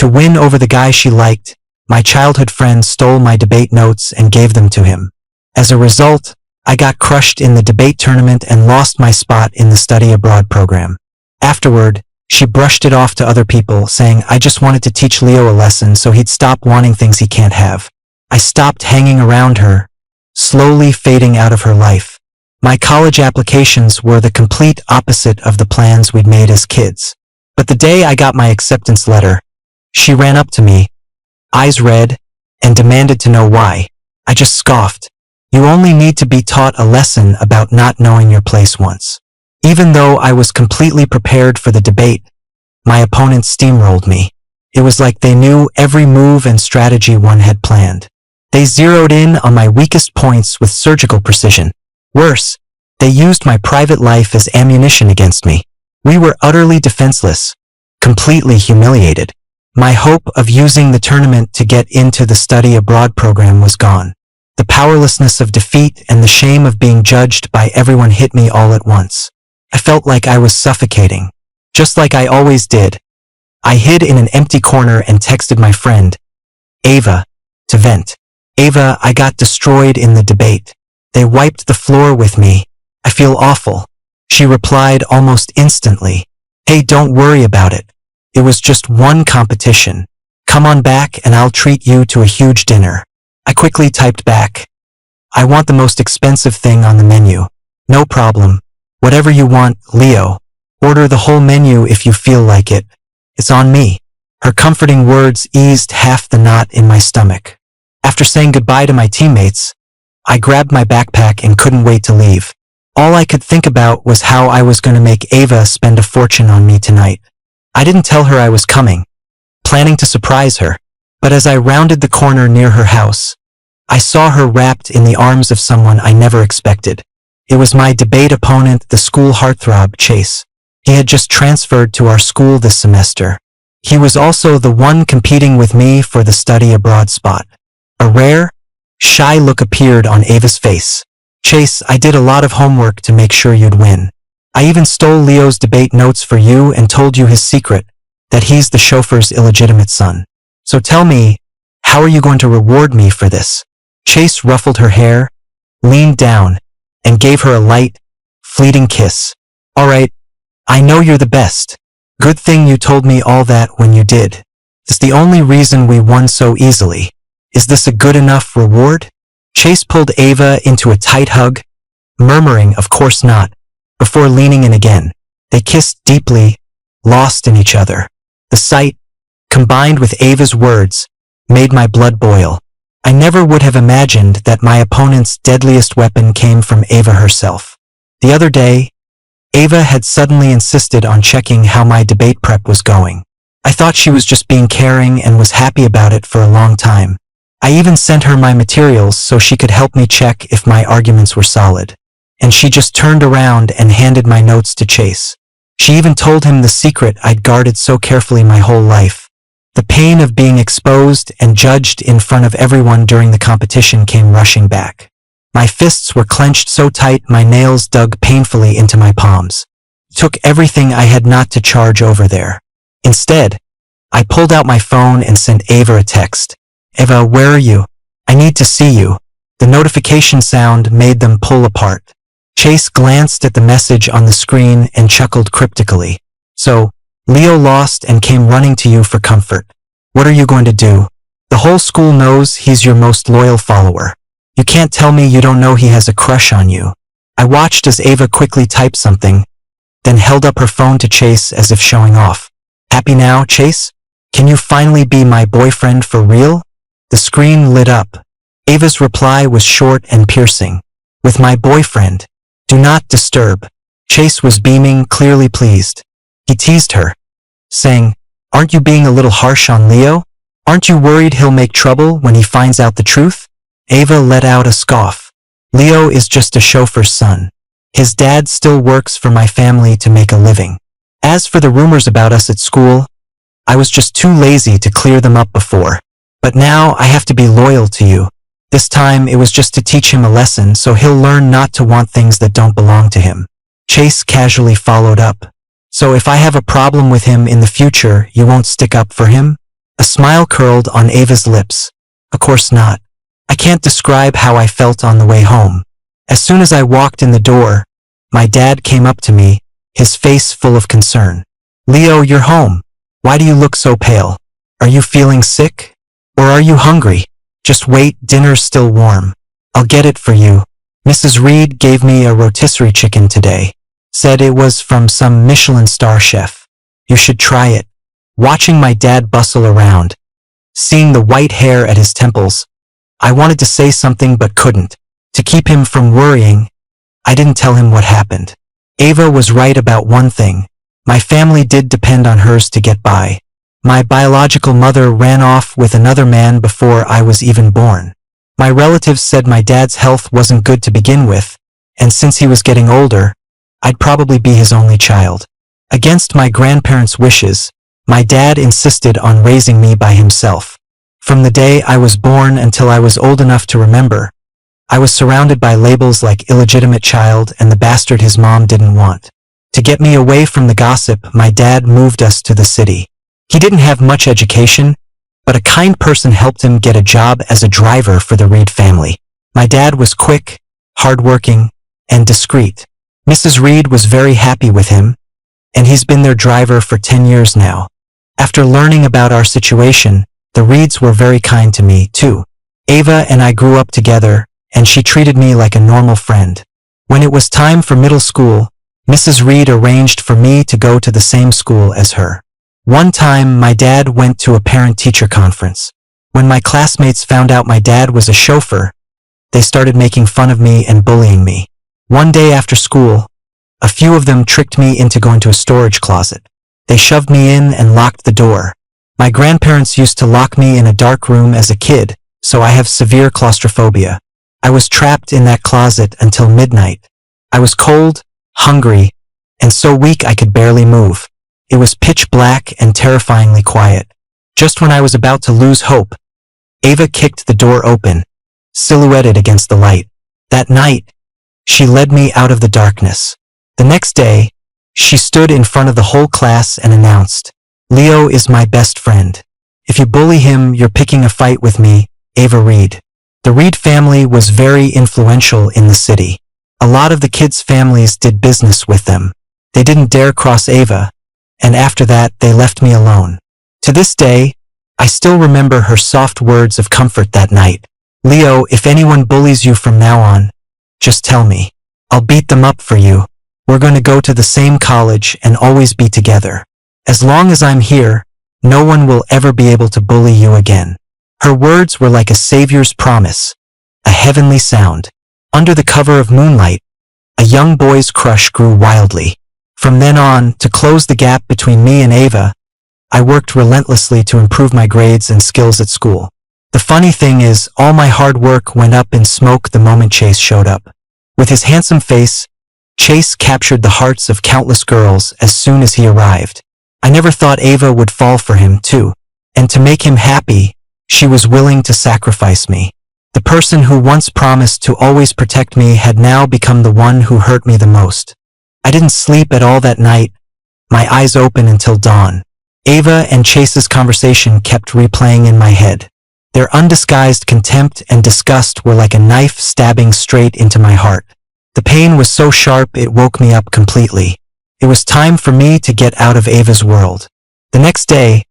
To win over the guy she liked, my childhood friend stole my debate notes and gave them to him. As a result, I got crushed in the debate tournament and lost my spot in the study abroad program. Afterward, she brushed it off to other people, saying I just wanted to teach Leo a lesson so he'd stop wanting things he can't have. I stopped hanging around her, slowly fading out of her life. My college applications were the complete opposite of the plans we'd made as kids. But the day I got my acceptance letter, she ran up to me, eyes red, and demanded to know why. I just scoffed. You only need to be taught a lesson about not knowing your place once. Even though I was completely prepared for the debate, my opponents steamrolled me. It was like they knew every move and strategy one had planned. They zeroed in on my weakest points with surgical precision. Worse, they used my private life as ammunition against me. We were utterly defenseless, completely humiliated. My hope of using the tournament to get into the study abroad program was gone. The powerlessness of defeat and the shame of being judged by everyone hit me all at once. I felt like I was suffocating, just like I always did. I hid in an empty corner and texted my friend, Ava, to vent. Ava, I got destroyed in the debate. They wiped the floor with me. I feel awful. She replied almost instantly, Hey, don't worry about it. It was just one competition. Come on back and I'll treat you to a huge dinner. I quickly typed back, I want the most expensive thing on the menu. No problem. Whatever you want, Leo. Order the whole menu if you feel like it. It's on me. Her comforting words eased half the knot in my stomach. After saying goodbye to my teammates, I grabbed my backpack and couldn't wait to leave. All I could think about was how I was going to make Ava spend a fortune on me tonight. I didn't tell her I was coming, planning to surprise her, but as I rounded the corner near her house, I saw her wrapped in the arms of someone I never expected. It was my debate opponent, the school heartthrob, Chase. He had just transferred to our school this semester. He was also the one competing with me for the study abroad spot. A rare, shy look appeared on Ava's face. Chase, I did a lot of homework to make sure you'd win. I even stole Leo's debate notes for you and told you his secret, that he's the chauffeur's illegitimate son. So tell me, how are you going to reward me for this? Chase ruffled her hair, leaned down, and gave her a light, fleeting kiss. All right, I know you're the best. Good thing you told me all that when you did. It's the only reason we won so easily. Is this a good enough reward? Chase pulled Ava into a tight hug, murmuring, of course not, before leaning in again. They kissed deeply, lost in each other. The sight, combined with Ava's words, made my blood boil. I never would have imagined that my opponent's deadliest weapon came from Ava herself. The other day, Ava had suddenly insisted on checking how my debate prep was going. I thought she was just being caring and was happy about it for a long time. I even sent her my materials so she could help me check if my arguments were solid. And she just turned around and handed my notes to Chase. She even told him the secret I'd guarded so carefully my whole life. The pain of being exposed and judged in front of everyone during the competition came rushing back. My fists were clenched so tight my nails dug painfully into my palms. It took everything I had not to charge over there. Instead, I pulled out my phone and sent Ava a text. Ava, where are you? I need to see you. The notification sound made them pull apart. Chase glanced at the message on the screen and chuckled cryptically. So, Leo lost and came running to you for comfort. What are you going to do? The whole school knows he's your most loyal follower. You can't tell me you don't know he has a crush on you. I watched as Ava quickly typed something, then held up her phone to Chase as if showing off. Happy now, Chase? Can you finally be my boyfriend for real? The screen lit up. Ava's reply was short and piercing. With my boyfriend. Do not disturb. Chase was beaming, clearly pleased. He teased her, saying, Aren't you being a little harsh on Leo? Aren't you worried he'll make trouble when he finds out the truth? Ava let out a scoff. Leo is just a chauffeur's son. His dad still works for my family to make a living. As for the rumors about us at school, I was just too lazy to clear them up before. But now I have to be loyal to you. This time it was just to teach him a lesson so he'll learn not to want things that don't belong to him. Chase casually followed up. So if I have a problem with him in the future, you won't stick up for him? A smile curled on Ava's lips. Of course not. I can't describe how I felt on the way home. As soon as I walked in the door, my dad came up to me, his face full of concern. "Leo, you're home. Why do you look so pale? Are you feeling sick? Or are you hungry? Just wait, dinner's still warm. I'll get it for you. Mrs. Reed gave me a rotisserie chicken today. Said it was from some Michelin star chef. You should try it." Watching my dad bustle around, seeing the white hair at his temples, I wanted to say something but couldn't. To keep him from worrying, I didn't tell him what happened. Ava was right about one thing. My family did depend on hers to get by. My biological mother ran off with another man before I was even born. My relatives said my dad's health wasn't good to begin with, and since he was getting older, I'd probably be his only child. Against my grandparents' wishes, my dad insisted on raising me by himself. From the day I was born until I was old enough to remember, I was surrounded by labels like illegitimate child and the bastard his mom didn't want. To get me away from the gossip, my dad moved us to the city. He didn't have much education, but a kind person helped him get a job as a driver for the Reed family. My dad was quick, hardworking, and discreet. Mrs. Reed was very happy with him, and he's been their driver for 10 years now. After learning about our situation, the Reeds were very kind to me, too. Ava and I grew up together, and she treated me like a normal friend. When it was time for middle school, Mrs. Reed arranged for me to go to the same school as her. One time, my dad went to a parent-teacher conference. When my classmates found out my dad was a chauffeur, they started making fun of me and bullying me. One day after school, a few of them tricked me into going to a storage closet. They shoved me in and locked the door. My grandparents used to lock me in a dark room as a kid, so I have severe claustrophobia. I was trapped in that closet until midnight. I was cold, hungry, and so weak I could barely move. It was pitch black and terrifyingly quiet. Just when I was about to lose hope, Ava kicked the door open, silhouetted against the light. That night, she led me out of the darkness. The next day, she stood in front of the whole class and announced, "Leo is my best friend. If you bully him, you're picking a fight with me, Ava Reed." The Reed family was very influential in the city. A lot of the kids' families did business with them. They didn't dare cross Ava, and after that, they left me alone. To this day, I still remember her soft words of comfort that night. "Leo, if anyone bullies you from now on, just tell me. I'll beat them up for you. We're going to go to the same college and always be together. As long as I'm here, no one will ever be able to bully you again." Her words were like a savior's promise, a heavenly sound. Under the cover of moonlight, a young boy's crush grew wildly. From then on, to close the gap between me and Ava, I worked relentlessly to improve my grades and skills at school. The funny thing is, all my hard work went up in smoke the moment Chase showed up. With his handsome face, Chase captured the hearts of countless girls as soon as he arrived. I never thought Ava would fall for him, too. And to make him happy, she was willing to sacrifice me. The person who once promised to always protect me had now become the one who hurt me the most. I didn't sleep at all that night, my eyes open until dawn. Ava and Chase's conversation kept replaying in my head. Their undisguised contempt and disgust were like a knife stabbing straight into my heart. The pain was so sharp it woke me up completely. It was time for me to get out of Ava's world. The next day,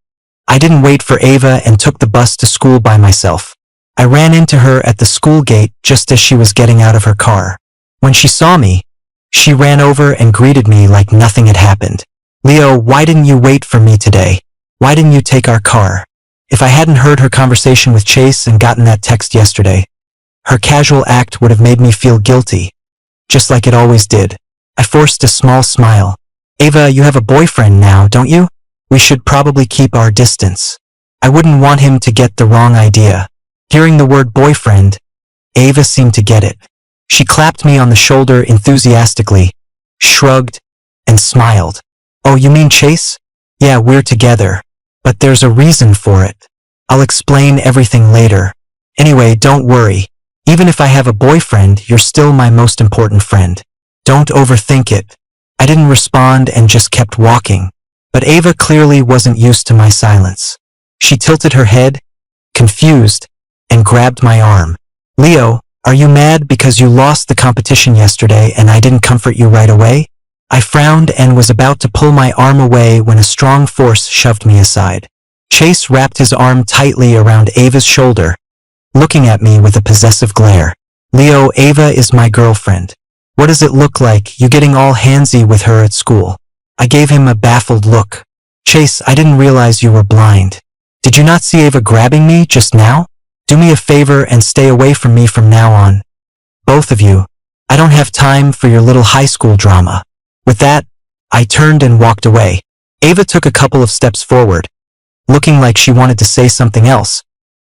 I didn't wait for Ava and took the bus to school by myself. I ran into her at the school gate just as she was getting out of her car. When she saw me, she ran over and greeted me like nothing had happened. "Leo, why didn't you wait for me today? Why didn't you take our car?" If I hadn't heard her conversation with Chase and gotten that text yesterday, her casual act would have made me feel guilty, just like it always did. I forced a small smile. "Ava, you have a boyfriend now, don't you? We should probably keep our distance." I wouldn't want him to get the wrong idea. Hearing the word boyfriend, Ava seemed to get it. She clapped me on the shoulder enthusiastically, shrugged, and smiled. "Oh, you mean Chase? Yeah, we're together. But there's a reason for it. I'll explain everything later. Anyway, don't worry. Even if I have a boyfriend, you're still my most important friend. Don't overthink it." I didn't respond and just kept walking. But Ava clearly wasn't used to my silence. She tilted her head, confused, and grabbed my arm. Leo, are you mad because you lost the competition yesterday and I didn't comfort you right away? I frowned and was about to pull my arm away when a strong force shoved me aside. Chase wrapped his arm tightly around Ava's shoulder, looking at me with a possessive glare. Leo, Ava is my girlfriend. What does it look like, you getting all handsy with her at school? I gave him a baffled look. Chase, I didn't realize you were blind. Did you not see Ava grabbing me just now? Do me a favor and stay away from me from now on. Both of you. I don't have time for your little high school drama. With that, I turned and walked away. Ava took a couple of steps forward, looking like she wanted to say something else,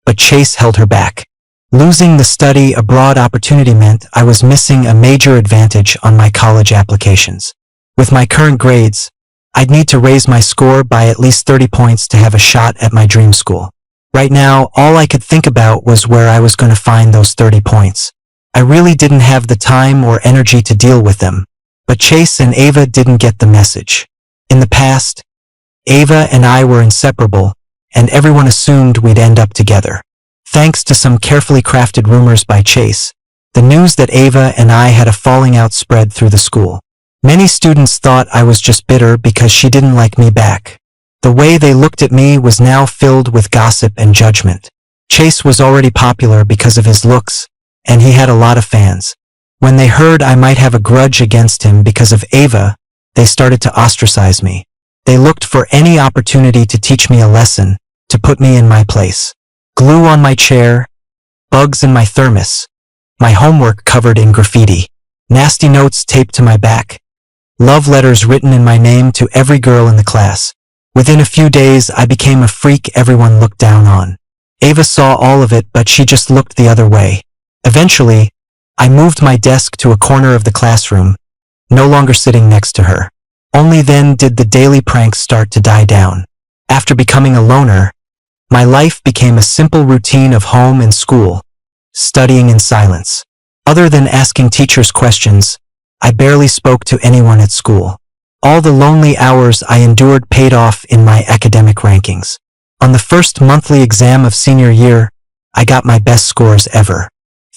but Chase held her back. Losing the study abroad opportunity meant I was missing a major advantage on my college applications. With my current grades, I'd need to raise my score by at least 30 points to have a shot at my dream school. Right now, all I could think about was where I was going to find those 30 points. I really didn't have the time or energy to deal with them, but Chase and Ava didn't get the message. In the past, Ava and I were inseparable, and everyone assumed we'd end up together. Thanks to some carefully crafted rumors by Chase, the news that Ava and I had a falling out spread through the school. Many students thought I was just bitter because she didn't like me back. The way they looked at me was now filled with gossip and judgment. Chase was already popular because of his looks, and he had a lot of fans. When they heard I might have a grudge against him because of Ava, they started to ostracize me. They looked for any opportunity to teach me a lesson, to put me in my place. Glue on my chair, bugs in my thermos, my homework covered in graffiti, nasty notes taped to my back, love letters written in my name to every girl in the class. Within a few days, I became a freak everyone looked down on. Ava saw all of it, but she just looked the other way. Eventually, I moved my desk to a corner of the classroom, no longer sitting next to her. Only then did the daily pranks start to die down. After becoming a loner, my life became a simple routine of home and school, studying in silence. Other than asking teachers questions, I barely spoke to anyone at school. All the lonely hours I endured paid off in my academic rankings. On the first monthly exam of senior year, I got my best scores ever.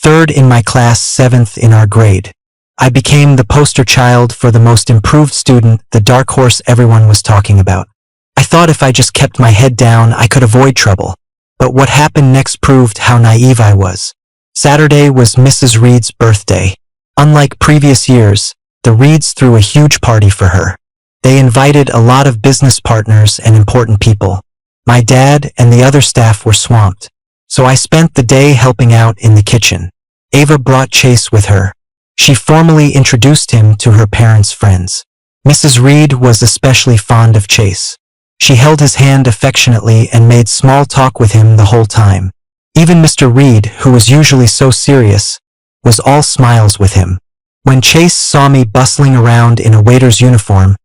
3rd in my class, 7th in our grade. I became the poster child for the most improved student, the dark horse everyone was talking about. I thought if I just kept my head down, I could avoid trouble. But what happened next proved how naive I was. Saturday was Mrs. Reed's birthday. Unlike previous years, the Reeds threw a huge party for her. They invited a lot of business partners and important people. My dad and the other staff were swamped, so I spent the day helping out in the kitchen. Ava brought Chase with her. She formally introduced him to her parents' friends. Mrs. Reed was especially fond of Chase. She held his hand affectionately and made small talk with him the whole time. Even Mr. Reed, who was usually so serious, was all smiles with him. When Chase saw me bustling around in a waiter's uniform,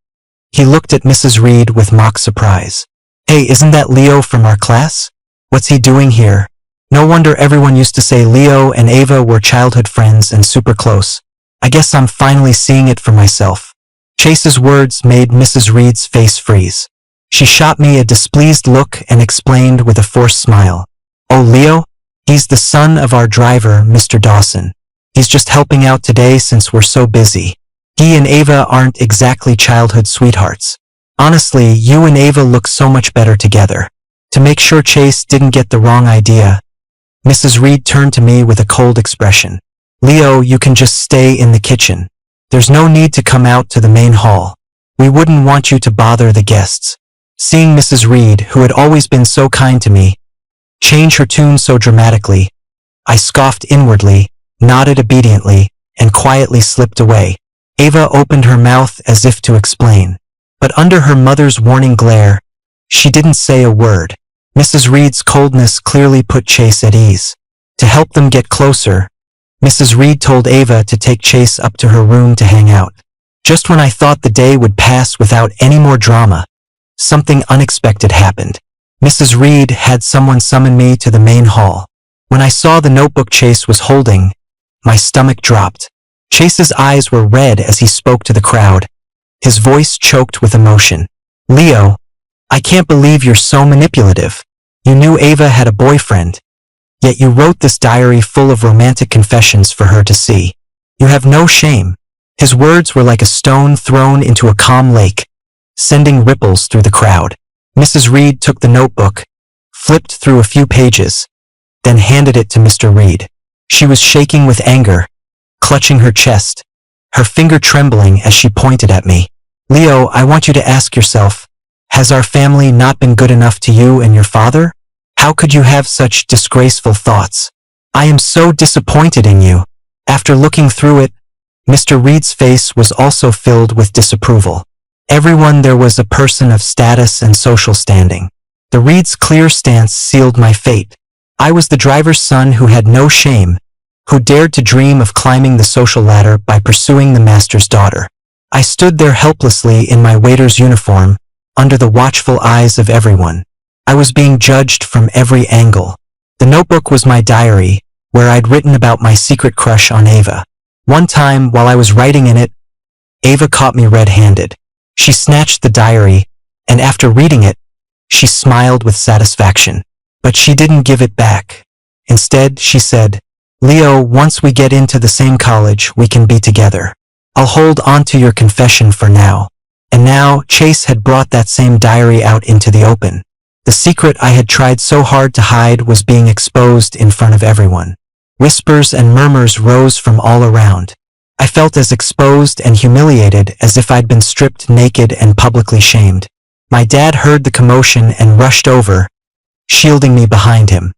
he looked at Mrs. Reed with mock surprise. Hey, isn't that Leo from our class? What's he doing here? No wonder everyone used to say Leo and Ava were childhood friends and super close. I guess I'm finally seeing it for myself. Chase's words made Mrs. Reed's face freeze. She shot me a displeased look and explained with a forced smile. Oh, Leo? He's the son of our driver, Mr. Dawson. He's just helping out today since we're so busy. He and Ava aren't exactly childhood sweethearts. Honestly, you and Ava look so much better together. To make sure Chase didn't get the wrong idea, Mrs. Reed turned to me with a cold expression. Leo, you can just stay in the kitchen. There's no need to come out to the main hall. We wouldn't want you to bother the guests. Seeing Mrs. Reed, who had always been so kind to me, change her tune so dramatically, I scoffed inwardly, nodded obediently, and quietly slipped away. Ava opened her mouth as if to explain, but under her mother's warning glare, she didn't say a word. Mrs. Reed's coldness clearly put Chase at ease. To help them get closer, Mrs. Reed told Ava to take Chase up to her room to hang out. Just when I thought the day would pass without any more drama, something unexpected happened. Mrs. Reed had someone summon me to the main hall. When I saw the notebook Chase was holding, my stomach dropped. Chase's eyes were red as he spoke to the crowd, his voice choked with emotion. Leo, I can't believe you're so manipulative. You knew Ava had a boyfriend, yet you wrote this diary full of romantic confessions for her to see. You have no shame. His words were like a stone thrown into a calm lake, sending ripples through the crowd. Mrs. Reed took the notebook, flipped through a few pages, then handed it to Mr. Reed. She was shaking with anger, clutching her chest, her finger trembling as she pointed at me. Leo, I want you to ask yourself, has our family not been good enough to you and your father? How could you have such disgraceful thoughts? I am so disappointed in you. After looking through it, Mr. Reed's face was also filled with disapproval. Everyone there was a person of status and social standing. The Reed's clear stance sealed my fate. I was the driver's son who had no shame, who dared to dream of climbing the social ladder by pursuing the master's daughter. I stood there helplessly in my waiter's uniform, under the watchful eyes of everyone. I was being judged from every angle. The notebook was my diary, where I'd written about my secret crush on Ava. One time, while I was writing in it, Ava caught me red-handed. She snatched the diary, and after reading it, she smiled with satisfaction. But she didn't give it back. Instead, she said, Leo, once we get into the same college, we can be together. I'll hold on to your confession for now. And now, Chase had brought that same diary out into the open. The secret I had tried so hard to hide was being exposed in front of everyone. Whispers and murmurs rose from all around. I felt as exposed and humiliated as if I'd been stripped naked and publicly shamed. My dad heard the commotion and rushed over, shielding me behind him.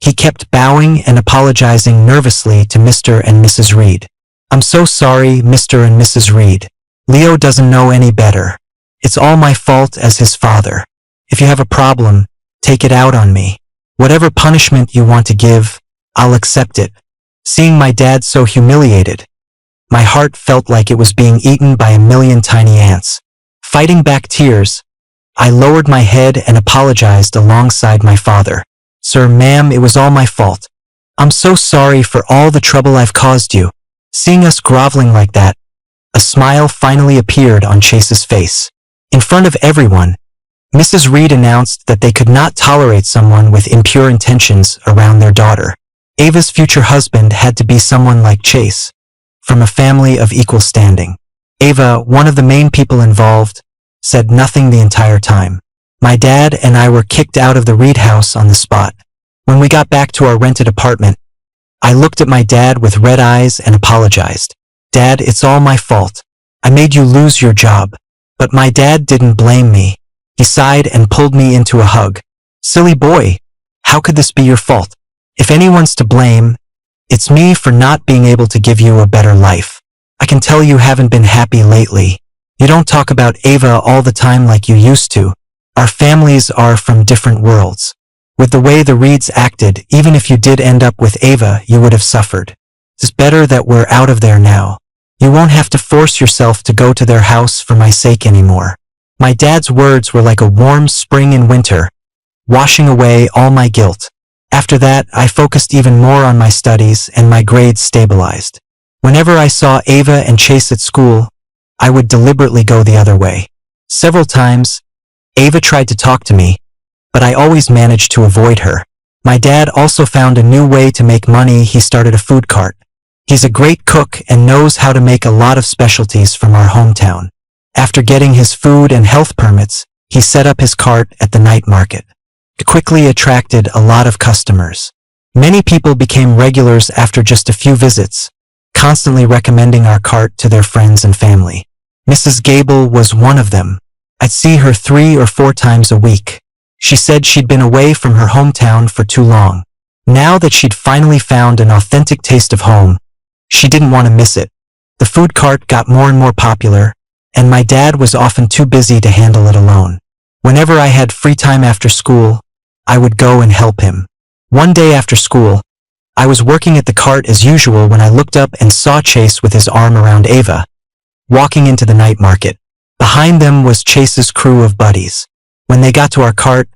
He kept bowing and apologizing nervously to Mr. and Mrs. Reed. I'm so sorry, Mr. and Mrs. Reed. Leo doesn't know any better. It's all my fault as his father. If you have a problem, take it out on me. Whatever punishment you want to give, I'll accept it. Seeing my dad so humiliated, my heart felt like it was being eaten by a million tiny ants. Fighting back tears, I lowered my head and apologized alongside my father. Sir, ma'am, it was all my fault. I'm so sorry for all the trouble I've caused you. Seeing us groveling like that, a smile finally appeared on Chase's face. In front of everyone, Mrs. Reed announced that they could not tolerate someone with impure intentions around their daughter. Ava's future husband had to be someone like Chase, from a family of equal standing. Ava, one of the main people involved, said nothing the entire time. My dad and I were kicked out of the Reed house on the spot. When we got back to our rented apartment, I looked at my dad with red eyes and apologized. Dad, it's all my fault. I made you lose your job. But my dad didn't blame me. He sighed and pulled me into a hug. Silly boy, how could this be your fault? If anyone's to blame, it's me for not being able to give you a better life. I can tell you haven't been happy lately. You don't talk about Ava all the time like you used to. Our families are from different worlds. With the way the Reeds acted, even if you did end up with Ava, you would have suffered. It's better that we're out of there now. You won't have to force yourself to go to their house for my sake anymore. My dad's words were like a warm spring in winter, washing away all my guilt. After that, I focused even more on my studies and my grades stabilized. Whenever I saw Ava and Chase at school, I would deliberately go the other way. Several times, Ava tried to talk to me, but I always managed to avoid her. My dad also found a new way to make money. He started a food cart. He's a great cook and knows how to make a lot of specialties from our hometown. After getting his food and health permits, he set up his cart at the night market. It quickly attracted a lot of customers. Many people became regulars after just a few visits, constantly recommending our cart to their friends and family. Mrs. Gable was one of them. I'd see her 3 or 4 times a week. She said she'd been away from her hometown for too long. Now that she'd finally found an authentic taste of home, she didn't want to miss it. The food cart got more and more popular, and my dad was often too busy to handle it alone. Whenever I had free time after school, I would go and help him. One day after school, I was working at the cart as usual when I looked up and saw Chase with his arm around Ava, walking into the night market. Behind them was Chase's crew of buddies. When they got to our cart,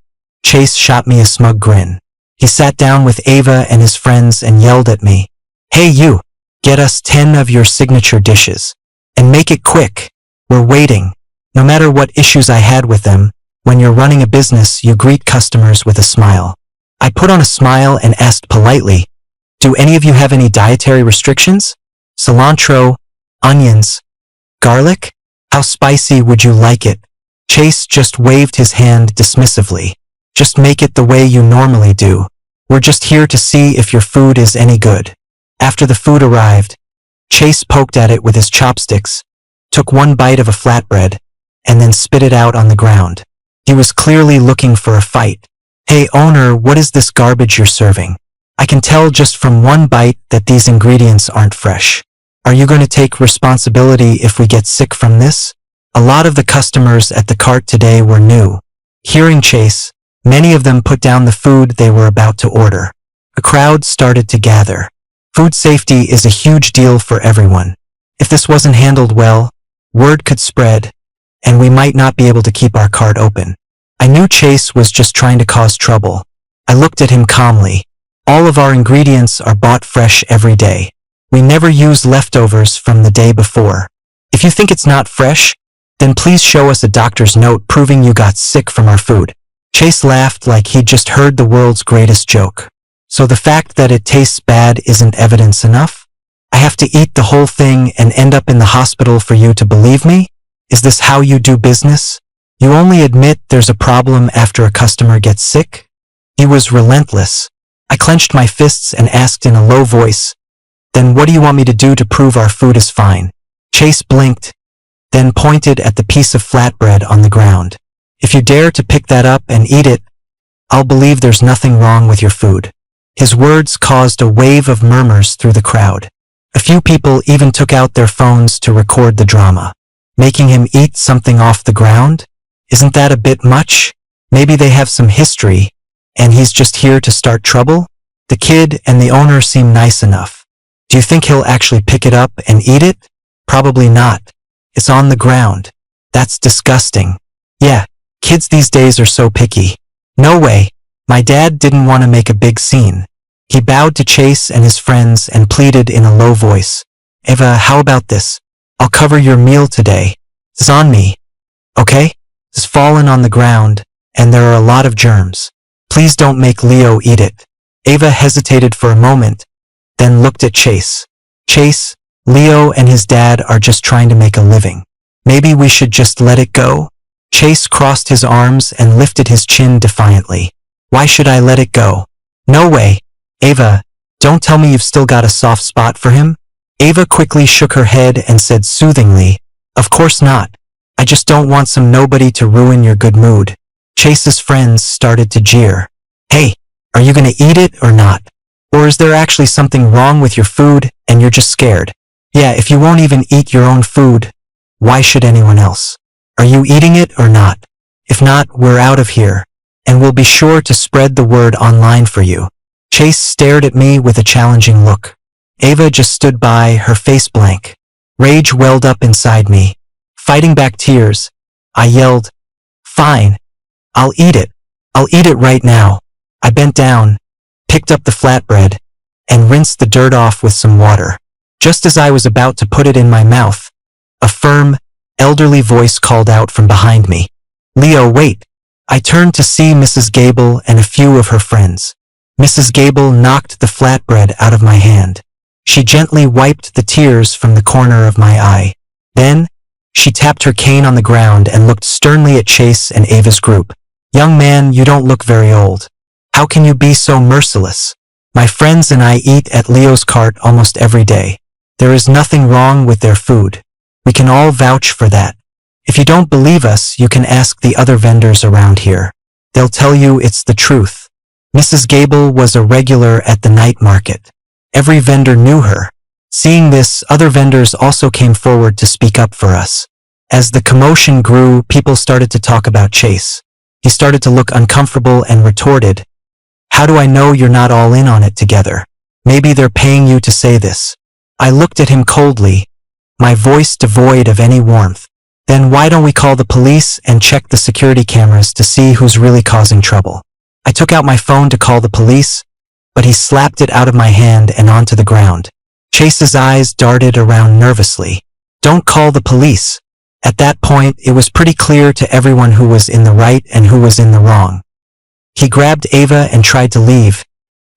Chase shot me a smug grin. He sat down with Ava and his friends and yelled at me, "Hey you, get us 10 of your signature dishes. And make it quick. We're waiting." No matter what issues I had with them, When you're running a business, you greet customers with a smile. I put on a smile and asked politely, "Do any of you have any dietary restrictions? Cilantro, onions, garlic? How spicy would you like it?" Chase just waved his hand dismissively. "Just make it the way you normally do. We're just here to see if your food is any good." After the food arrived, Chase poked at it with his chopsticks, took one bite of a flatbread, and then spit it out on the ground. He was clearly looking for a fight. "Hey owner, what is this garbage you're serving? I can tell just from one bite that these ingredients aren't fresh. Are you going to take responsibility if we get sick from this?" A lot of the customers at the cart today were new. Hearing Chase, many of them put down the food they were about to order. A crowd started to gather. Food safety is a huge deal for everyone. If this wasn't handled well, word could spread, and we might not be able to keep our cart open. I knew Chase was just trying to cause trouble. I looked at him calmly. All of our ingredients are bought fresh every day. We never use leftovers from the day before. If you think it's not fresh, then please show us a doctor's note proving you got sick from our food. Chase laughed like he'd just heard the world's greatest joke. So the fact that it tastes bad isn't evidence enough? I have to eat the whole thing and end up in the hospital for you to believe me? Is this how you do business? You only admit there's a problem after a customer gets sick? He was relentless. I clenched my fists and asked in a low voice, "Then what do you want me to do to prove our food is fine?" Chase blinked, then pointed at the piece of flatbread on the ground. "If you dare to pick that up and eat it, I'll believe there's nothing wrong with your food." His words caused a wave of murmurs through the crowd. A few people even took out their phones to record the drama. Making him eat something off the ground? Isn't that a bit much? Maybe they have some history, and he's just here to start trouble? The kid and the owner seem nice enough. Do you think he'll actually pick it up and eat it? Probably not. It's on the ground. That's disgusting. Yeah, kids these days are so picky. No way. My dad didn't want to make a big scene. He bowed to Chase and his friends and pleaded in a low voice, "Eva, how about this? I'll cover your meal today. It's on me. Okay? It's fallen on the ground, and there are a lot of germs. Please don't make Leo eat it." Eva hesitated for a moment, then looked at Chase. "Chase, Leo and his dad are just trying to make a living. Maybe we should just let it go?" Chase crossed his arms and lifted his chin defiantly. "Why should I let it go? No way. Eva, don't tell me you've still got a soft spot for him?" Eva quickly shook her head and said soothingly, "Of course not. I just don't want some nobody to ruin your good mood." Chase's friends started to jeer. "Hey, are you gonna eat it or not? Or is there actually something wrong with your food and you're just scared? Yeah, if you won't even eat your own food, why should anyone else? Are you eating it or not? If not, we're out of here, and we'll be sure to spread the word online for you." Chase stared at me with a challenging look. Eva just stood by, her face blank. Rage welled up inside me. Fighting back tears, I yelled, "Fine. I'll eat it. I'll eat it right now." I bent down, picked up the flatbread, and rinsed the dirt off with some water. Just as I was about to put it in my mouth, a firm, elderly voice called out from behind me, "Leo, wait." I turned to see Mrs. Gable and a few of her friends. Mrs. Gable knocked the flatbread out of my hand. She gently wiped the tears from the corner of my eye. Then, she tapped her cane on the ground and looked sternly at Chase and Ava's group. "Young man, you don't look very old. How can you be so merciless? My friends and I eat at Leo's cart almost every day. There is nothing wrong with their food. We can all vouch for that. If you don't believe us, you can ask the other vendors around here. They'll tell you it's the truth." Mrs. Gable was a regular at the night market. Every vendor knew her. Seeing this, other vendors also came forward to speak up for us. As the commotion grew, people started to talk about Chase. He started to look uncomfortable and retorted, "How do I know you're not all in on it together? Maybe they're paying you to say this." I looked at him coldly, my voice devoid of any warmth. "Then why don't we call the police and check the security cameras to see who's really causing trouble?" I took out my phone to call the police, but he slapped it out of my hand and onto the ground. Chase's eyes darted around nervously. "Don't call the police. At that point, it was pretty clear to everyone who was in the right and who was in the wrong. He grabbed Ava and tried to leave,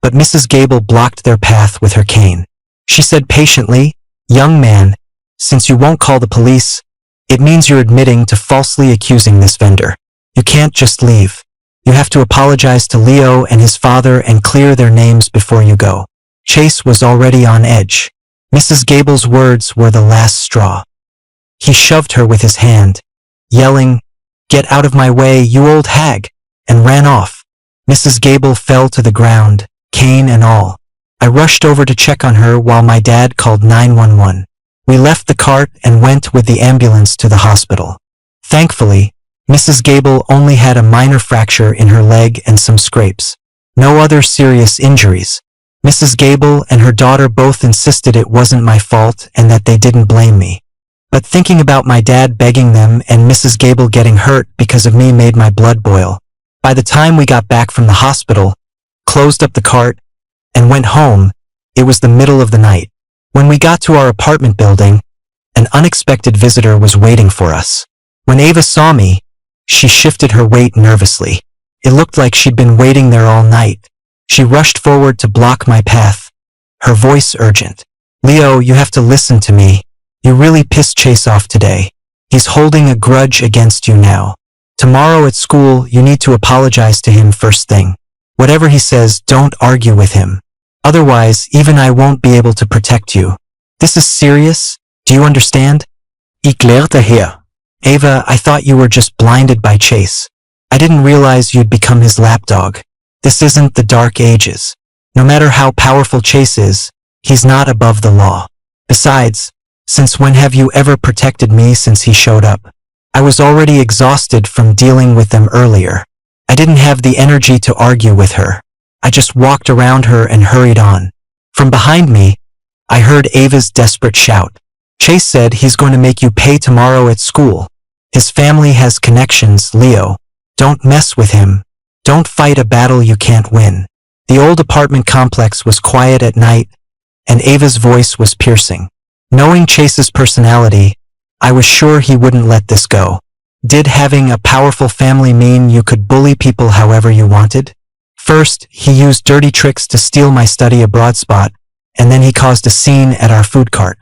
but Mrs. Gable blocked their path with her cane. She said patiently, "Young man, since you won't call the police, it means you're admitting to falsely accusing this vendor. You can't just leave. You have to apologize to Leo and his father and clear their names before you go." Chase was already on edge. Mrs. Gable's words were the last straw. He shoved her with his hand, yelling, "Get out of my way, you old hag," and ran off. Mrs. Gable fell to the ground, cane and all. I rushed over to check on her while my dad called 911. We left the cart and went with the ambulance to the hospital. Thankfully, Mrs. Gable only had a minor fracture in her leg and some scrapes. No other serious injuries. Mrs. Gable and her daughter both insisted it wasn't my fault and that they didn't blame me. But thinking about my dad begging them and Mrs. Gable getting hurt because of me made my blood boil. By the time we got back from the hospital, closed up the cart, and went home, it was the middle of the night. When we got to our apartment building, an unexpected visitor was waiting for us. When Ava saw me, she shifted her weight nervously. It looked like she'd been waiting there all night. She rushed forward to block my path, her voice urgent. "Leo, you have to listen to me. You really pissed Chase off today. He's holding a grudge against you now. Tomorrow at school, you need to apologize to him first thing. Whatever he says, don't argue with him. Otherwise, even I won't be able to protect you. This is serious. Do you understand?" "Ik leerte her." "Ava, I thought you were just blinded by Chase. I didn't realize you'd become his lapdog. This isn't the dark ages. No matter how powerful Chase is, he's not above the law. Besides, since when have you ever protected me since he showed up? I was already exhausted from dealing with them earlier. I didn't have the energy to argue with her. I just walked around her and hurried on." From behind me, I heard Ava's desperate shout. "Chase said he's going to make you pay tomorrow at school. His family has connections, Leo. Don't mess with him. Don't fight a battle you can't win." The old apartment complex was quiet at night, and Ava's voice was piercing. Knowing Chase's personality, I was sure he wouldn't let this go. Did having a powerful family mean you could bully people however you wanted? First, he used dirty tricks to steal my study abroad spot, and then he caused a scene at our food cart.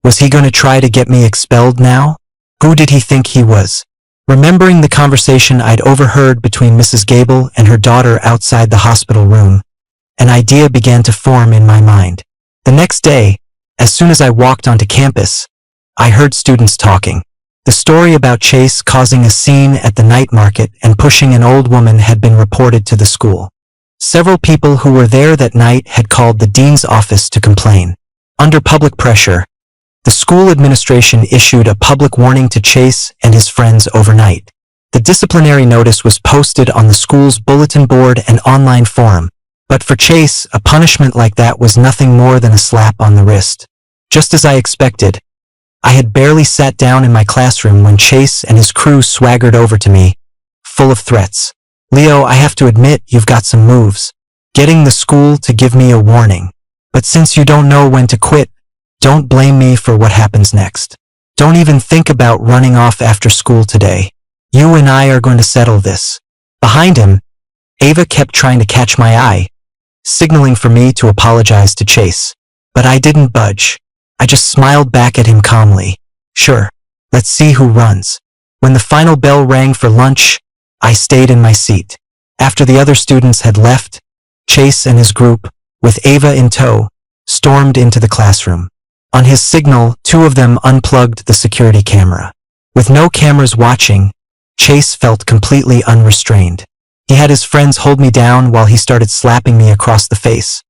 Was he going to try to get me expelled now? Who did he think he was? Remembering the conversation I'd overheard between Mrs. Gable and her daughter outside the hospital room, an idea began to form in my mind. The next day, as soon as I walked onto campus, I heard students talking. The story about Chase causing a scene at the night market and pushing an old woman had been reported to the school. Several people who were there that night had called the dean's office to complain. Under public pressure, the school administration issued a public warning to Chase and his friends overnight. The disciplinary notice was posted on the school's bulletin board and online forum, but for Chase, a punishment like that was nothing more than a slap on the wrist. Just as I expected, I had barely sat down in my classroom when Chase and his crew swaggered over to me, full of threats. "Leo, I have to admit you've got some moves. Getting the school to give me a warning. But since you don't know when to quit, don't blame me for what happens next. Don't even think about running off after school today. You and I are going to settle this." Behind him, Ava kept trying to catch my eye, signaling for me to apologize to Chase. But I didn't budge. I just smiled back at him calmly. "Sure, let's see who runs." When the final bell rang for lunch, I stayed in my seat. After the other students had left, Chase and his group, with Ava in tow, stormed into the classroom. On his signal, two of them unplugged the security camera. With no cameras watching, Chase felt completely unrestrained. He had his friends hold me down while he started slapping me across the face,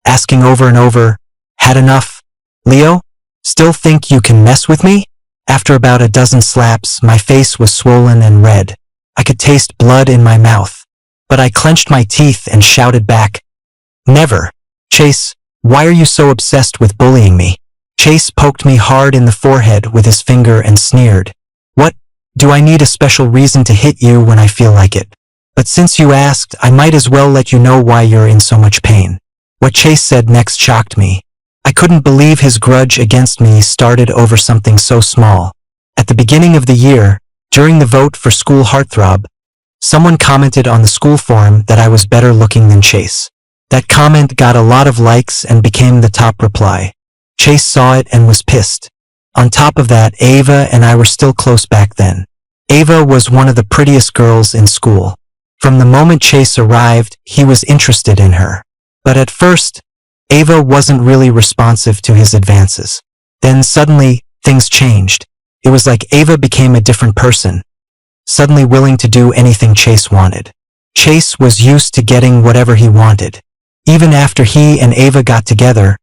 asking over and over, "Had enough? Leo? Still think you can mess with me?" After about a dozen slaps, my face was swollen and red. I could taste blood in my mouth, but I clenched my teeth and shouted back, "Never. Chase, why are you so obsessed with bullying me?" Chase poked me hard in the forehead with his finger and sneered, "What? Do I need a special reason to hit you when I feel like it? But since you asked, I might as well let you know why you're in so much pain." What Chase said next shocked me. I couldn't believe his grudge against me started over something so small. At the beginning of the year, during the vote for school heartthrob, someone commented on the school forum that I was better looking than Chase. That comment got a lot of likes and became the top reply. Chase saw it and was pissed. On top of that, Ava and I were still close back then. Ava was one of the prettiest girls in school. From the moment Chase arrived, he was interested in her. But at first, Ava wasn't really responsive to his advances. Then suddenly, things changed. It was like Ava became a different person, suddenly willing to do anything Chase wanted. Chase was used to getting whatever he wanted. Even after he and Ava got together,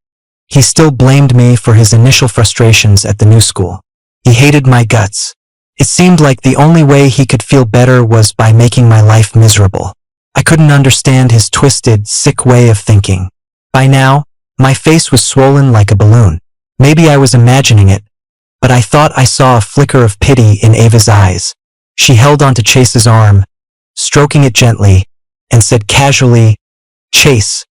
he still blamed me for his initial frustrations at the new school. He hated my guts. It seemed like the only way he could feel better was by making my life miserable. I couldn't understand his twisted, sick way of thinking. By now, my face was swollen like a balloon. Maybe I was imagining it, but I thought I saw a flicker of pity in Ava's eyes. She held onto Chase's arm, stroking it gently, and said casually, "Chase,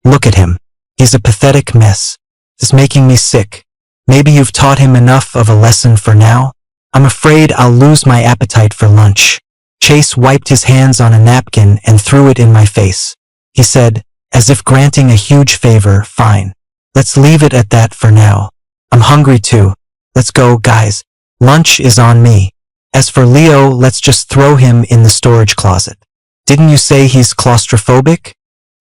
look at him. He's a pathetic mess. It's making me sick. Maybe you've taught him enough of a lesson for now? I'm afraid I'll lose my appetite for lunch." Chase wiped his hands on a napkin and threw it in my face. He said, as if granting a huge favor, "Fine. Let's leave it at that for now. I'm hungry too. Let's go, guys. Lunch is on me. As for Leo, let's just throw him in the storage closet. Didn't you say he's claustrophobic?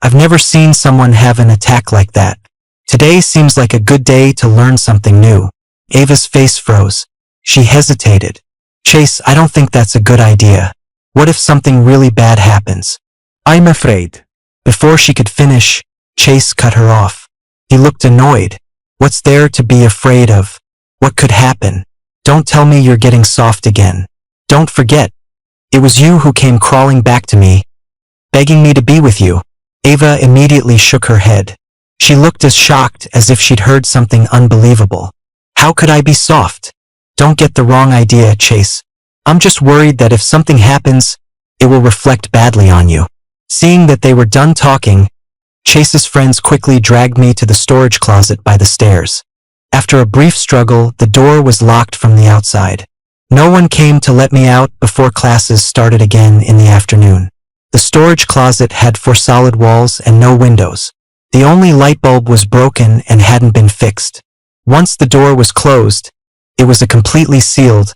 I've never seen someone have an attack like that. Today seems like a good day to learn something new." Ava's face froze. She hesitated. "Chase, I don't think that's a good idea. What if something really bad happens? I'm afraid." Before she could finish, Chase cut her off. He looked annoyed. "What's there to be afraid of? What could happen? Don't tell me you're getting soft again. Don't forget, it was you who came crawling back to me, begging me to be with you." Ava immediately shook her head. She looked as shocked as if she'd heard something unbelievable. "How could I be soft? Don't get the wrong idea, Chase. I'm just worried that if something happens, it will reflect badly on you." Seeing that they were done talking, Chase's friends quickly dragged me to the storage closet by the stairs. After a brief struggle, the door was locked from the outside. No one came to let me out before classes started again in the afternoon. The storage closet had 4 solid walls and no windows. The only light bulb was broken and hadn't been fixed. Once the door was closed, it was a completely sealed,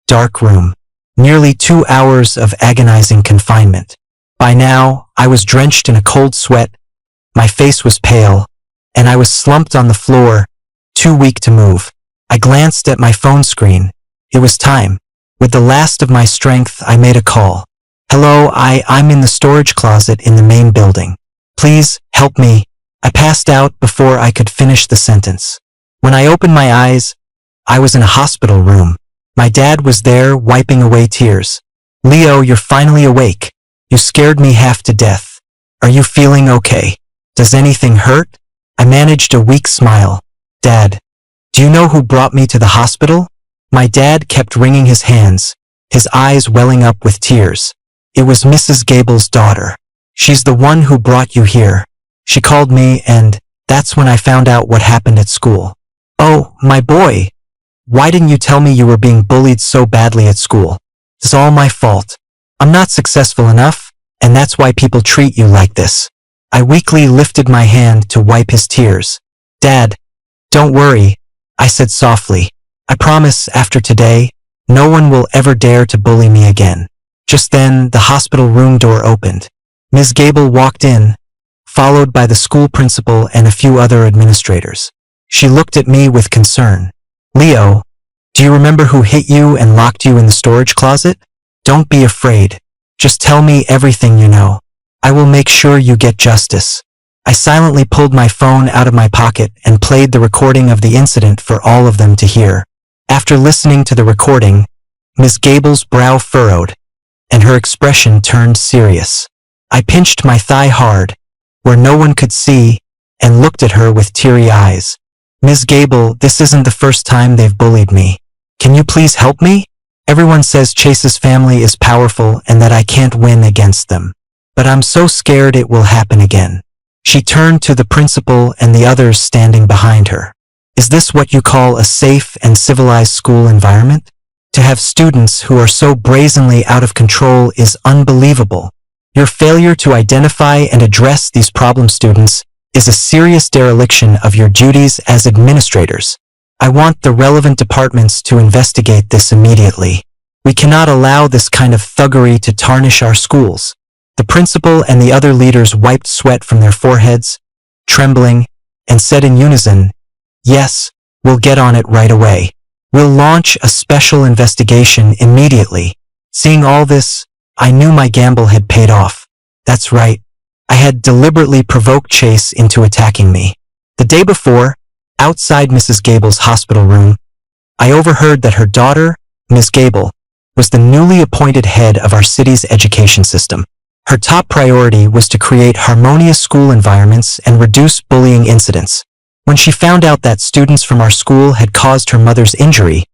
dark room. Nearly 2 hours of agonizing confinement. By now, I was drenched in a cold sweat, my face was pale, and I was slumped on the floor, too weak to move. I glanced at my phone screen. It was time. With the last of my strength, I made a call. "Hello, I'm in the storage closet in the main building. Please, help me." I passed out before I could finish the sentence. When I opened my eyes, I was in a hospital room. My dad was there, wiping away tears. "Leo, you're finally awake. You scared me half to death. Are you feeling okay? Does anything hurt?" I managed a weak smile. "Dad, do you know who brought me to the hospital?" My dad kept wringing his hands, his eyes welling up with tears. "It was Mrs. Gable's daughter. She's the one who brought you here. She called me and that's when I found out what happened at school." "Oh, my boy. Why didn't you tell me you were being bullied so badly at school? It's all my fault. I'm not successful enough, and that's why people treat you like this." I weakly lifted my hand to wipe his tears. "Dad, don't worry," I said softly. "I promise after today, no one will ever dare to bully me again." Just then, the hospital room door opened. Ms. Gable walked in, followed by the school principal and a few other administrators. She looked at me with concern. "Leo, do you remember who hit you and locked you in the storage closet? Don't be afraid. Just tell me everything you know. I will make sure you get justice." I silently pulled my phone out of my pocket and played the recording of the incident for all of them to hear. After listening to the recording, Ms. Gable's brow furrowed, and her expression turned serious. I pinched my thigh hard, where no one could see, and looked at her with teary eyes. "Ms. Gable, this isn't the first time they've bullied me. Can you please help me? Everyone says Chase's family is powerful and that I can't win against them. But I'm so scared it will happen again." She turned to the principal and the others standing behind her. "Is this what you call a safe and civilized school environment? To have students who are so brazenly out of control is unbelievable. Your failure to identify and address these problem students is a serious dereliction of your duties as administrators. I want the relevant departments to investigate this immediately. We cannot allow this kind of thuggery to tarnish our schools. The principal and the other leaders wiped sweat from their foreheads, trembling, and said in unison, "Yes, we'll get on it right away. We'll launch a special investigation immediately." Seeing all this, I knew my gamble had paid off. That's right. I had deliberately provoked Chase into attacking me. The day before, outside Mrs. Gable's hospital room, I overheard that her daughter, Miss Gable, was the newly appointed head of our city's education system. Her top priority was to create harmonious school environments and reduce bullying incidents. When she found out that students from our school had caused her mother's injury,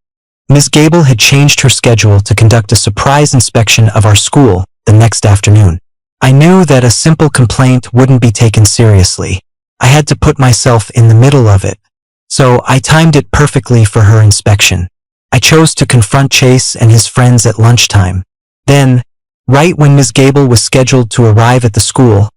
Ms. Gable had changed her schedule to conduct a surprise inspection of our school the next afternoon. I knew that a simple complaint wouldn't be taken seriously. I had to put myself in the middle of it. So I timed it perfectly for her inspection. I chose to confront Chase and his friends at lunchtime. Then, right when Ms. Gable was scheduled to arrive at the school,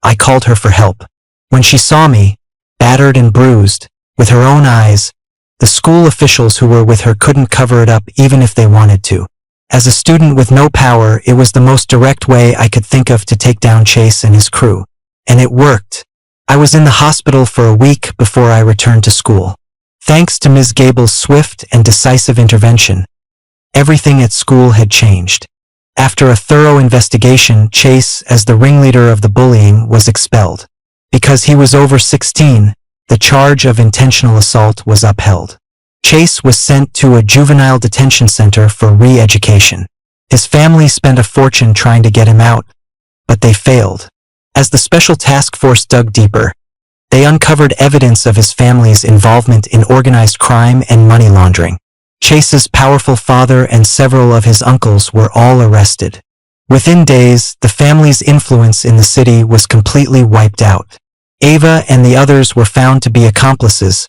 I called her for help. When she saw me, battered and bruised, with her own eyes, the school officials who were with her couldn't cover it up even if they wanted to. As a student with no power, it was the most direct way I could think of to take down Chase and his crew. And it worked. I was in the hospital for a week before I returned to school. Thanks to Ms. Gable's swift and decisive intervention, everything at school had changed. After a thorough investigation, Chase, as the ringleader of the bullying, was expelled. Because he was over 16, the charge of intentional assault was upheld. Chase was sent to a juvenile detention center for re-education. His family spent a fortune trying to get him out, but they failed. As the special task force dug deeper, they uncovered evidence of his family's involvement in organized crime and money laundering. Chase's powerful father and several of his uncles were all arrested. Within days, the family's influence in the city was completely wiped out. Ava and the others were found to be accomplices,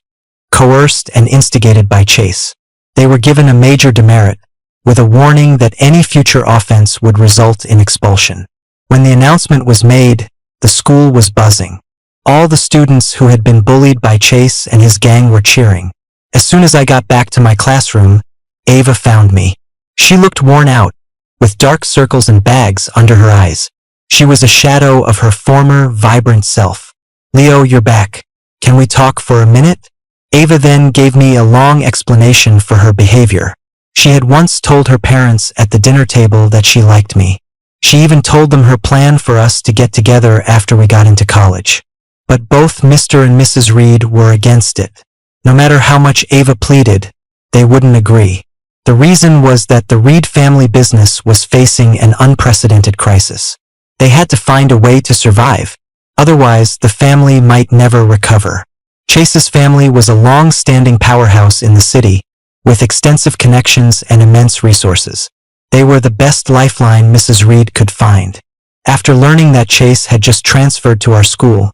coerced and instigated by Chase. They were given a major demerit, with a warning that any future offense would result in expulsion. When the announcement was made, the school was buzzing. All the students who had been bullied by Chase and his gang were cheering. As soon as I got back to my classroom, Ava found me. She looked worn out, with dark circles and bags under her eyes. She was a shadow of her former, vibrant self. "Leo, you're back. Can we talk for a minute?" Ava then gave me a long explanation for her behavior. She had once told her parents at the dinner table that she liked me. She even told them her plan for us to get together after we got into college. But both Mr. and Mrs. Reed were against it. No matter how much Ava pleaded, they wouldn't agree. The reason was that the Reed family business was facing an unprecedented crisis. They had to find a way to survive. Otherwise, the family might never recover. Chase's family was a long-standing powerhouse in the city, with extensive connections and immense resources. They were the best lifeline Mrs. Reed could find. After learning that Chase had just transferred to our school,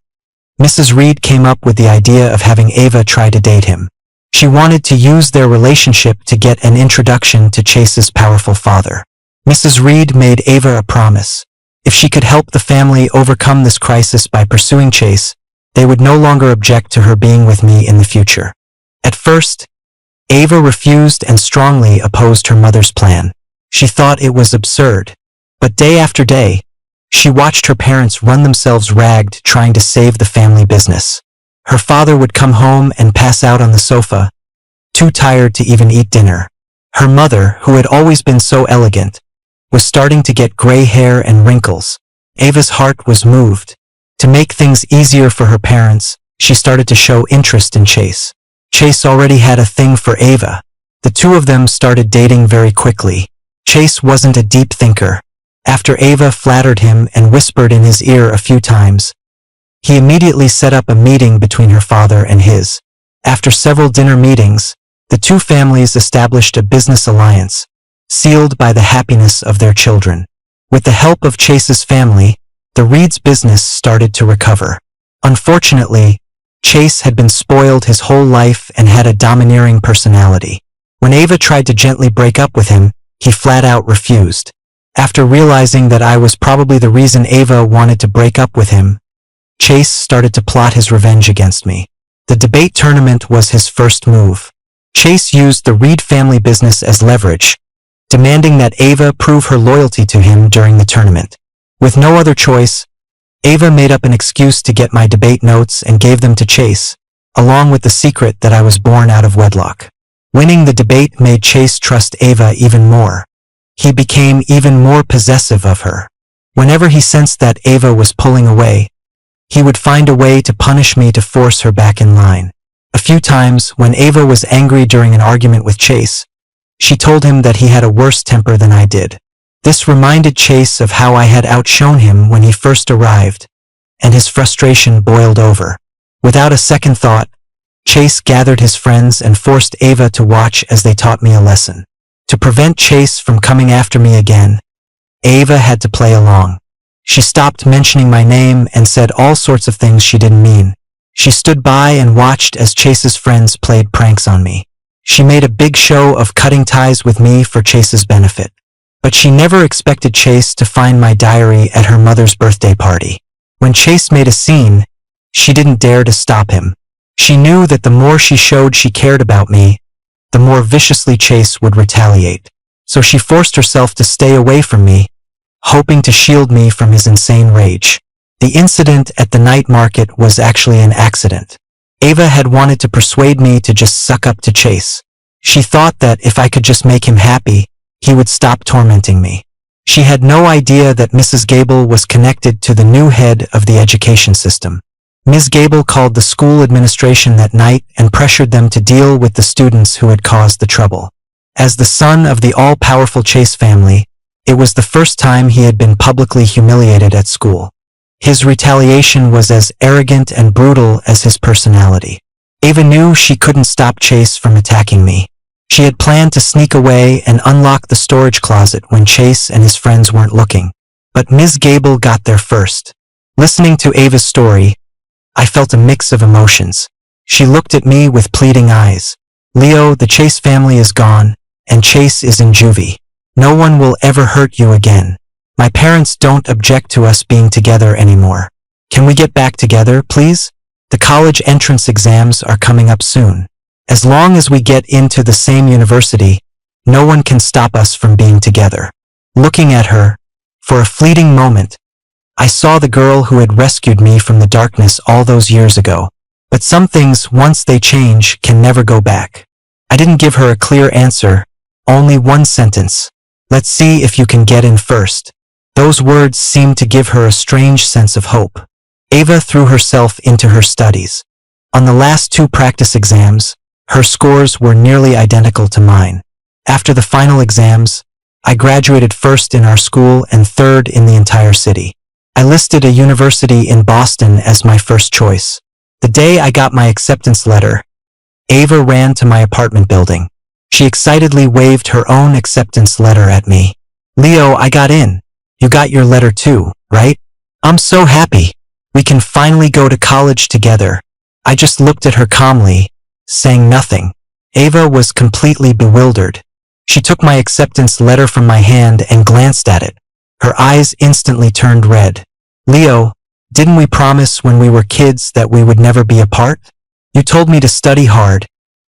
Mrs. Reed came up with the idea of having Ava try to date him. She wanted to use their relationship to get an introduction to Chase's powerful father. Mrs. Reed made Ava a promise. If she could help the family overcome this crisis by pursuing Chase, they would no longer object to her being with me in the future. At first, Ava refused and strongly opposed her mother's plan. She thought it was absurd. But day after day, she watched her parents run themselves ragged trying to save the family business. Her father would come home and pass out on the sofa, too tired to even eat dinner. Her mother, who had always been so elegant, was starting to get gray hair and wrinkles. Ava's heart was moved. To make things easier for her parents, she started to show interest in Chase. Chase already had a thing for Ava. The two of them started dating very quickly. Chase wasn't a deep thinker. After Ava flattered him and whispered in his ear a few times, he immediately set up a meeting between her father and his. After several dinner meetings, the two families established a business alliance, sealed by the happiness of their children. With the help of Chase's family, the Reed's business started to recover. Unfortunately, Chase had been spoiled his whole life and had a domineering personality. When Ava tried to gently break up with him, he flat out refused. After realizing that I was probably the reason Ava wanted to break up with him, Chase started to plot his revenge against me. The debate tournament was his first move. Chase used the Reed family business as leverage, demanding that Ava prove her loyalty to him during the tournament. With no other choice, Ava made up an excuse to get my debate notes and gave them to Chase, along with the secret that I was born out of wedlock. Winning the debate made Chase trust Ava even more. He became even more possessive of her. Whenever he sensed that Ava was pulling away, he would find a way to punish me to force her back in line. A few times, when Ava was angry during an argument with Chase, she told him that he had a worse temper than I did. This reminded Chase of how I had outshone him when he first arrived, and his frustration boiled over. Without a second thought, Chase gathered his friends and forced Ava to watch as they taught me a lesson. To prevent Chase from coming after me again, Ava had to play along. She stopped mentioning my name and said all sorts of things she didn't mean. She stood by and watched as Chase's friends played pranks on me. She made a big show of cutting ties with me for Chase's benefit. But she never expected Chase to find my diary at her mother's birthday party. When Chase made a scene, she didn't dare to stop him. She knew that the more she showed she cared about me, the more viciously Chase would retaliate. So she forced herself to stay away from me, hoping to shield me from his insane rage. The incident at the night market was actually an accident. Ava had wanted to persuade me to just suck up to Chase. She thought that if I could just make him happy, he would stop tormenting me. She had no idea that Mrs. Gable was connected to the new head of the education system. Ms. Gable called the school administration that night and pressured them to deal with the students who had caused the trouble. As the son of the all-powerful Chase family, it was the first time he had been publicly humiliated at school. His retaliation was as arrogant and brutal as his personality. Ava knew she couldn't stop Chase from attacking me. She had planned to sneak away and unlock the storage closet when Chase and his friends weren't looking. But Ms. Gable got there first. Listening to Ava's story, I felt a mix of emotions. She looked at me with pleading eyes. Leo, the Chase family is gone, and Chase is in juvie. No one will ever hurt you again. My parents don't object to us being together anymore. Can we get back together, please? The college entrance exams are coming up soon. As long as we get into the same university, no one can stop us from being together. Looking at her, for a fleeting moment, I saw the girl who had rescued me from the darkness all those years ago. But some things, once they change, can never go back. I didn't give her a clear answer, only one sentence. Let's see if you can get in first. Those words seemed to give her a strange sense of hope. Ava threw herself into her studies. On the last 2 practice exams, her scores were nearly identical to mine. After the final exams, I graduated first in our school and third in the entire city. I listed a university in Boston as my first choice. The day I got my acceptance letter, Ava ran to my apartment building. She excitedly waved her own acceptance letter at me. Leo, I got in. You got your letter too, right? I'm so happy. We can finally go to college together. I just looked at her calmly, saying nothing. Ava was completely bewildered. She took my acceptance letter from my hand and glanced at it. Her eyes instantly turned red. Leo, didn't we promise when we were kids that we would never be apart? You told me to study hard,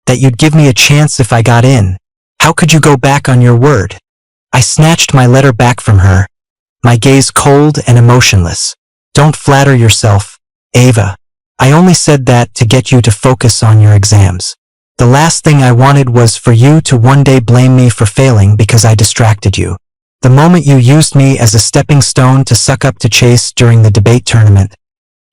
that you'd give me a chance if I got in. How could you go back on your word? I snatched my letter back from her, my gaze cold and emotionless. Don't flatter yourself, Ava. I only said that to get you to focus on your exams. The last thing I wanted was for you to one day blame me for failing because I distracted you. The moment you used me as a stepping stone to suck up to Chase during the debate tournament,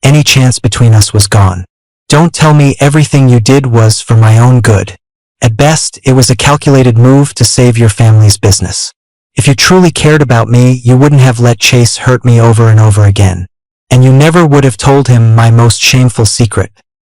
any chance between us was gone. Don't tell me everything you did was for my own good. At best, it was a calculated move to save your family's business. If you truly cared about me, you wouldn't have let Chase hurt me over and over again. And you never would have told him my most shameful secret.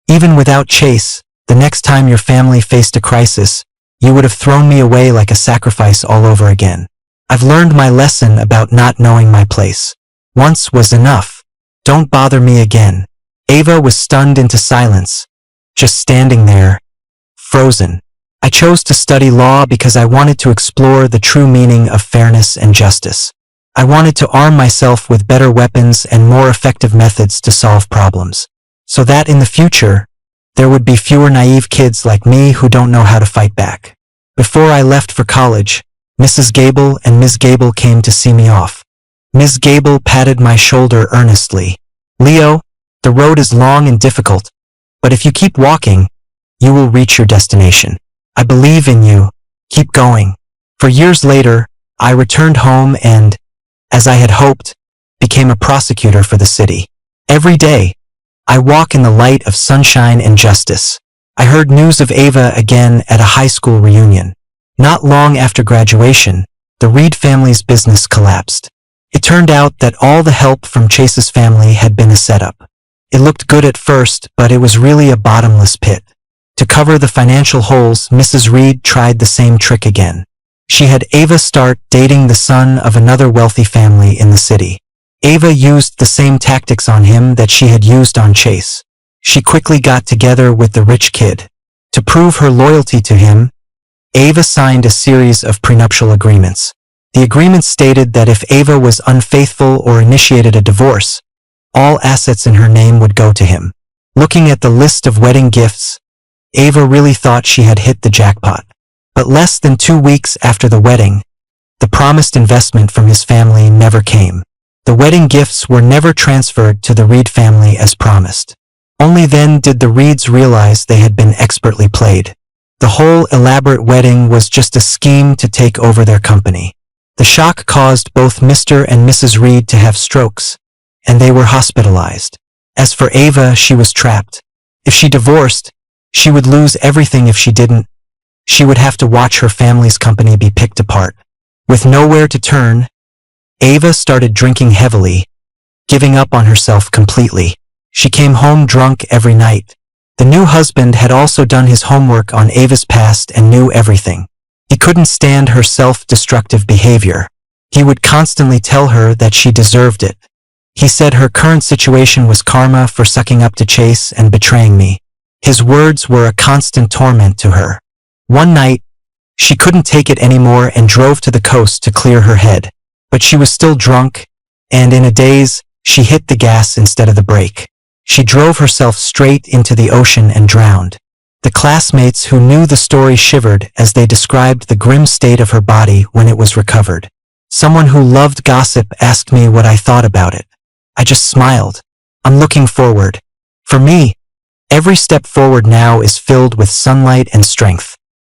Even without Chase, the next time your family faced a crisis, you would have thrown me away like a sacrifice all over again. I've learned my lesson about not knowing my place. Once was enough. Don't bother me again. Ava was stunned into silence, just standing there, frozen. I chose to study law because I wanted to explore the true meaning of fairness and justice. I wanted to arm myself with better weapons and more effective methods to solve problems, so that in the future, there would be fewer naive kids like me who don't know how to fight back. Before I left for college, Mrs. Gable and Ms. Gable came to see me off. Ms. Gable patted my shoulder earnestly. "Leo, the road is long and difficult, but if you keep walking, you will reach your destination. I believe in you. Keep going." For years later, I returned home and, as I had hoped, became a prosecutor for the city. Every day, I walk in the light of sunshine and justice. I heard news of Ava again at a high school reunion. Not long after graduation, the Reed family's business collapsed. It turned out that all the help from Chase's family had been a setup. It looked good at first, but it was really a bottomless pit. To cover the financial holes, Mrs. Reed tried the same trick again. She had Ava start dating the son of another wealthy family in the city. Ava used the same tactics on him that she had used on Chase. She quickly got together with the rich kid. To prove her loyalty to him, Ava signed a series of prenuptial agreements. The agreements stated that if Ava was unfaithful or initiated a divorce, all assets in her name would go to him. Looking at the list of wedding gifts, Ava really thought she had hit the jackpot. But less than 2 weeks after the wedding, the promised investment from his family never came. The wedding gifts were never transferred to the Reed family as promised. Only then did the Reeds realize they had been expertly played. The whole elaborate wedding was just a scheme to take over their company. The shock caused both Mr. and Mrs. Reed to have strokes, and they were hospitalized. As for Ava, she was trapped. If she divorced, she would lose everything. If she didn't, she would have to watch her family's company be picked apart. With nowhere to turn, Ava started drinking heavily, giving up on herself completely. She came home drunk every night. The new husband had also done his homework on Ava's past and knew everything. He couldn't stand her self-destructive behavior. He would constantly tell her that she deserved it. He said her current situation was karma for sucking up to Chase and betraying me. His words were a constant torment to her. One night, she couldn't take it anymore and drove to the coast to clear her head. But she was still drunk, and in a daze, she hit the gas instead of the brake. She drove herself straight into the ocean and drowned. The classmates who knew the story shivered as they described the grim state of her body when it was recovered. Someone who loved gossip asked me what I thought about it. I just smiled. I'm looking forward. For me, every step forward now is filled with sunlight and strength.